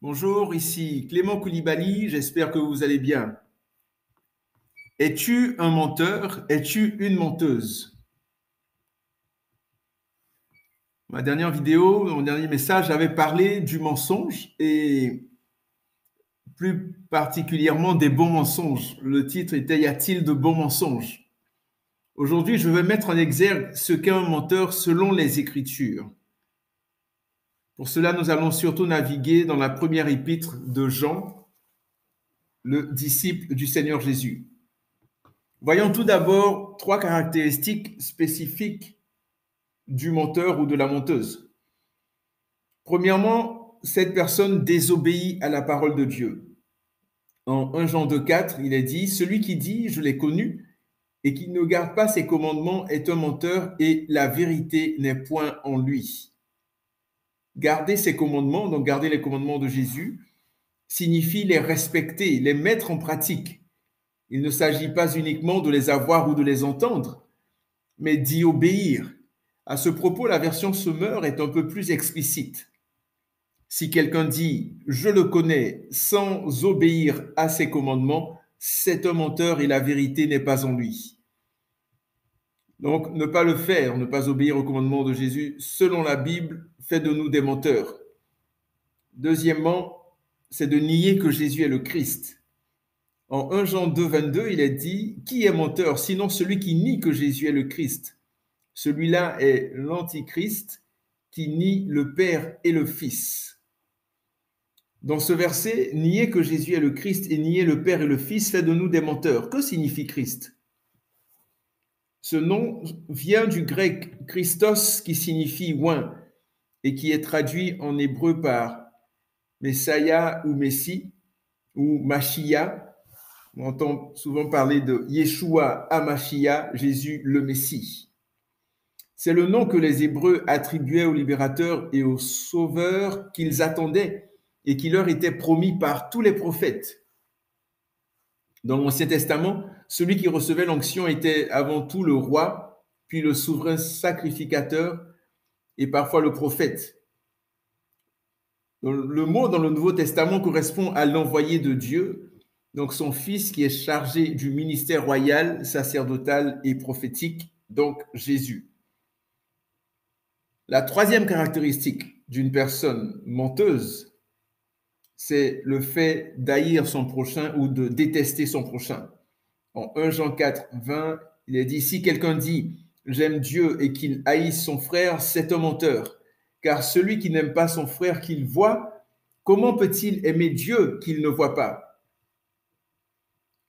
Bonjour, ici Clément Koulibaly, j'espère que vous allez bien. Es-tu un menteur? Es-tu une menteuse? Ma dernière vidéo, mon dernier message avait parlé du mensonge et plus particulièrement des bons mensonges. Le titre était « Y a-t-il de bons mensonges ?» Aujourd'hui, je vais mettre en exergue ce qu'est un menteur selon les Écritures. Pour cela, nous allons surtout naviguer dans la première épître de Jean, le disciple du Seigneur Jésus. Voyons tout d'abord trois caractéristiques spécifiques du menteur ou de la menteuse. Premièrement, cette personne désobéit à la parole de Dieu. En 1 Jean 2,4, il est dit « Celui qui dit « Je l'ai connu » et qui ne garde pas ses commandements est un menteur et la vérité n'est point en lui. » Garder ses commandements, donc garder les commandements de Jésus, signifie les respecter, les mettre en pratique. Il ne s'agit pas uniquement de les avoir ou de les entendre, mais d'y obéir. À ce propos, la version Semeur est un peu plus explicite. Si quelqu'un dit « je le connais » sans obéir à ses commandements, c'est un menteur et la vérité n'est pas en lui. Donc, ne pas le faire, ne pas obéir aux commandements de Jésus, selon la Bible, fait de nous des menteurs. Deuxièmement, c'est de nier que Jésus est le Christ. En 1 Jean 2, 22, il est dit « Qui est menteur, sinon celui qui nie que Jésus est le Christ ?» Celui-là est l'Antichrist qui nie le Père et le Fils. Dans ce verset, nier que Jésus est le Christ et nier le Père et le Fils fait de nous des menteurs. Que signifie Christ? Ce nom vient du grec Christos qui signifie oint et qui est traduit en hébreu par Messiah ou Messie ou Mashiach. On entend souvent parler de Yeshua HaMashiach, Jésus le Messie. C'est le nom que les Hébreux attribuaient au libérateur et au sauveur qu'ils attendaient et qui leur était promis par tous les prophètes. Dans l'Ancien Testament, celui qui recevait l'onction était avant tout le roi, puis le souverain sacrificateur et parfois le prophète. Le mot dans le Nouveau Testament correspond à l'envoyé de Dieu, donc son fils qui est chargé du ministère royal, sacerdotal et prophétique, donc Jésus. La troisième caractéristique d'une personne menteuse, c'est le fait d'haïr son prochain ou de détester son prochain. En 1 Jean 4, 20, il est dit « Si quelqu'un dit « J'aime Dieu » et qu'il haïsse son frère, c'est un menteur. Car celui qui n'aime pas son frère qu'il voit, comment peut-il aimer Dieu qu'il ne voit pas?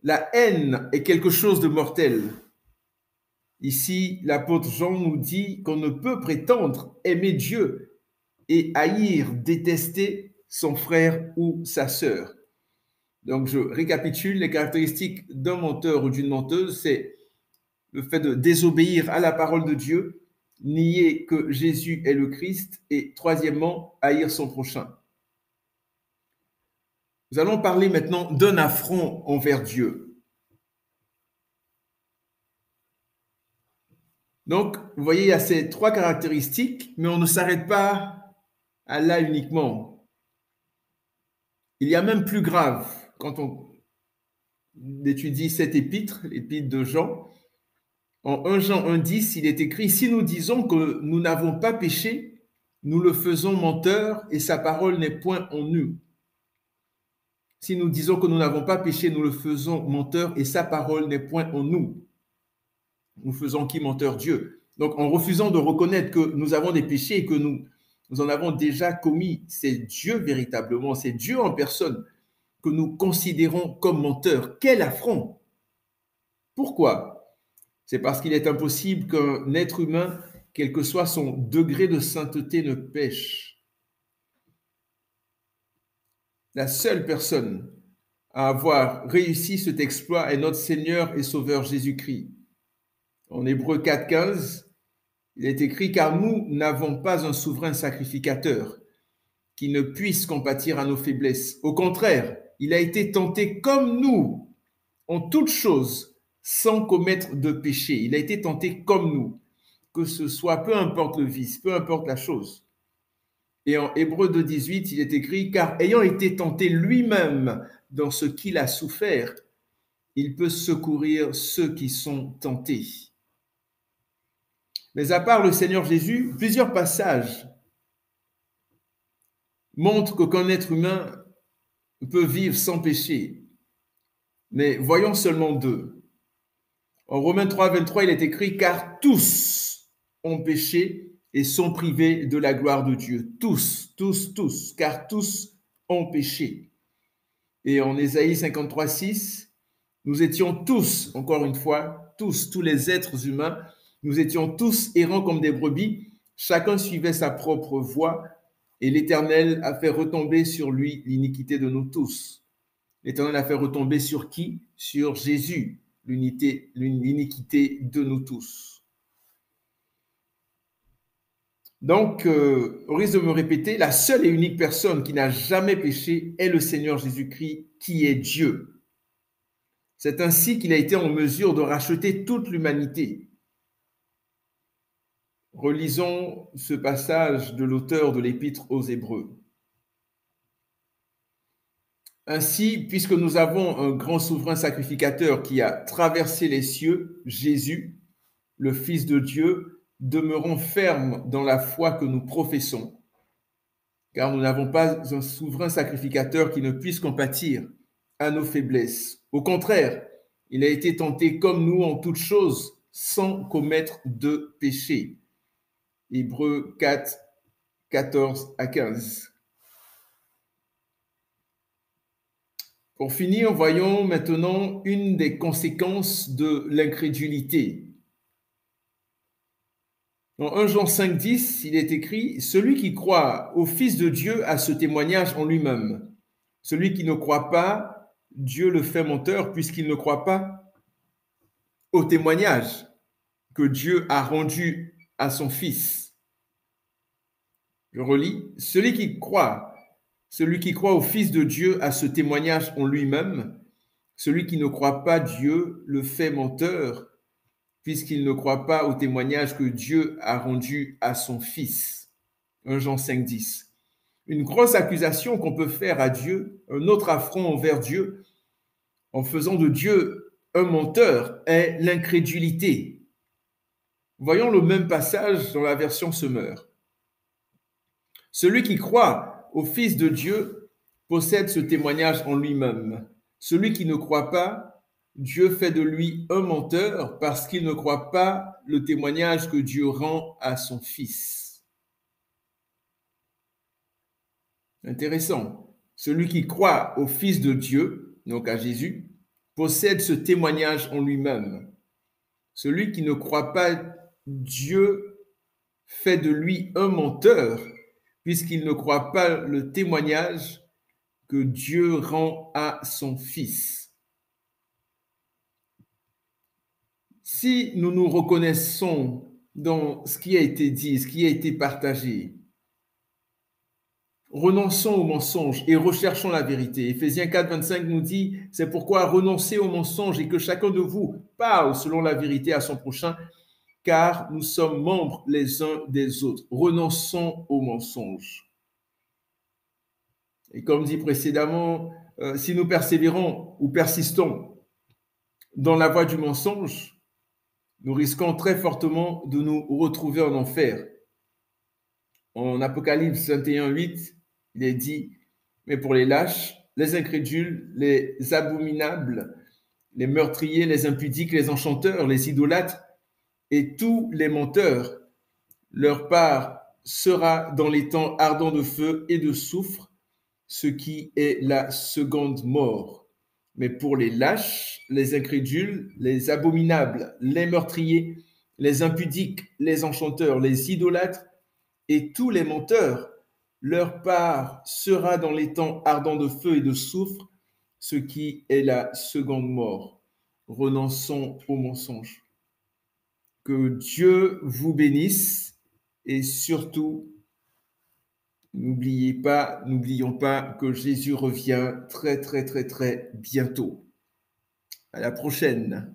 La haine est quelque chose de mortel. Ici, l'apôtre Jean nous dit qu'on ne peut prétendre aimer Dieu et haïr, détester son frère ou sa sœur. Donc, je récapitule les caractéristiques d'un menteur ou d'une menteuse, c'est le fait de désobéir à la parole de Dieu, nier que Jésus est le Christ et troisièmement, haïr son prochain. Nous allons parler maintenant d'un affront envers Dieu. Donc, vous voyez, il y a ces trois caractéristiques, mais on ne s'arrête pas à là uniquement. Il y a même plus grave quand on étudie cette épître, l'épître de Jean. En 1 Jean 1,10, il est écrit « Si nous disons que nous n'avons pas péché, nous le faisons menteur et sa parole n'est point en nous. » Si nous disons que nous n'avons pas péché, nous le faisons menteur et sa parole n'est point en nous. Nous faisons qui menteur? Dieu. Donc, en refusant de reconnaître que nous avons des péchés et que nous en avons déjà commis, c'est Dieu véritablement, c'est Dieu en personne que nous considérons comme menteur. Quel affront! Pourquoi? C'est parce qu'il est impossible qu'un être humain, quel que soit son degré de sainteté, ne pêche. La seule personne à avoir réussi cet exploit est notre Seigneur et Sauveur Jésus-Christ. En Hébreux 4,15, il est écrit « Car nous n'avons pas un souverain sacrificateur qui ne puisse compatir à nos faiblesses. Au contraire, il a été tenté comme nous, en toutes choses, sans commettre de péché. Il a été tenté comme nous, que ce soit, peu importe le vice, peu importe la chose. Et en Hébreux 2,18, il est écrit, car ayant été tenté lui-même dans ce qu'il a souffert, il peut secourir ceux qui sont tentés. Mais à part le Seigneur Jésus, plusieurs passages montrent qu'aucun être humain peut vivre sans péché. Mais voyons seulement deux. En Romains 3, 23, il est écrit, car tous ont péché et sont privés de la gloire de Dieu. Tous, tous, tous, car tous ont péché. Et en Ésaïe 53, 6, nous étions tous, encore une fois, tous les êtres humains, nous étions tous errants comme des brebis, chacun suivait sa propre voie, et l'Éternel a fait retomber sur lui l'iniquité de nous tous. L'Éternel a fait retomber sur qui? Sur Jésus, l'iniquité de nous tous. Donc, au risque de me répéter, la seule et unique personne qui n'a jamais péché est le Seigneur Jésus-Christ, qui est Dieu. C'est ainsi qu'il a été en mesure de racheter toute l'humanité. Relisons ce passage de l'auteur de l'Épître aux Hébreux. Ainsi, puisque nous avons un grand souverain sacrificateur qui a traversé les cieux, Jésus, le Fils de Dieu, demeurons fermes dans la foi que nous professons, car nous n'avons pas un souverain sacrificateur qui ne puisse compatir à nos faiblesses. Au contraire, il a été tenté comme nous en toutes choses, sans commettre de péché. Hébreux 4, 14 à 15. Pour finir, voyons maintenant une des conséquences de l'incrédulité. Dans 1 Jean 5, 10, il est écrit « Celui qui croit au Fils de Dieu a ce témoignage en lui-même. Celui qui ne croit pas, Dieu le fait menteur, puisqu'il ne croit pas au témoignage que Dieu a rendu à son Fils. » Je relis « Celui qui croit au Fils de Dieu a ce témoignage en lui-même. Celui qui ne croit pas Dieu le fait menteur, puisqu'il ne croit pas au témoignage que Dieu a rendu à son Fils. » 1 Jean 5, 10. Une grosse accusation qu'on peut faire à Dieu, un autre affront envers Dieu, en faisant de Dieu un menteur, est l'incrédulité. Voyons le même passage dans la version Semeur. Celui qui croit au Fils de Dieu possède ce témoignage en lui-même. Celui qui ne croit pas, Dieu fait de lui un menteur parce qu'il ne croit pas le témoignage que Dieu rend à son Fils. Intéressant. Celui qui croit au Fils de Dieu, donc à Jésus, possède ce témoignage en lui-même. Celui qui ne croit pas Dieu fait de lui un menteur puisqu'il ne croit pas le témoignage que Dieu rend à son Fils. Si nous nous reconnaissons dans ce qui a été dit, ce qui a été partagé, renonçons au mensonge et recherchons la vérité. Éphésiens 4, 25 nous dit, c'est pourquoi renoncez au mensonge et que chacun de vous parle selon la vérité à son prochain, car nous sommes membres les uns des autres. Renonçons au mensonge. Et comme dit précédemment, si nous persévérons ou persistons dans la voie du mensonge, nous risquons très fortement de nous retrouver en enfer. En Apocalypse 21, 8, il est dit, mais pour les lâches, les incrédules, les abominables, les meurtriers, les impudiques, les enchanteurs, les idolâtres et tous les menteurs, leur part sera dans les temps ardents de feu et de soufre, ce qui est la seconde mort. Mais pour les lâches, les incrédules, les abominables, les meurtriers, les impudiques, les enchanteurs, les idolâtres et tous les menteurs, leur part sera dans les temps ardents de feu et de soufre, ce qui est la seconde mort. Renonçons au mensonge. Que Dieu vous bénisse et surtout, n'oublions pas que Jésus revient très, très, très, très bientôt. À la prochaine.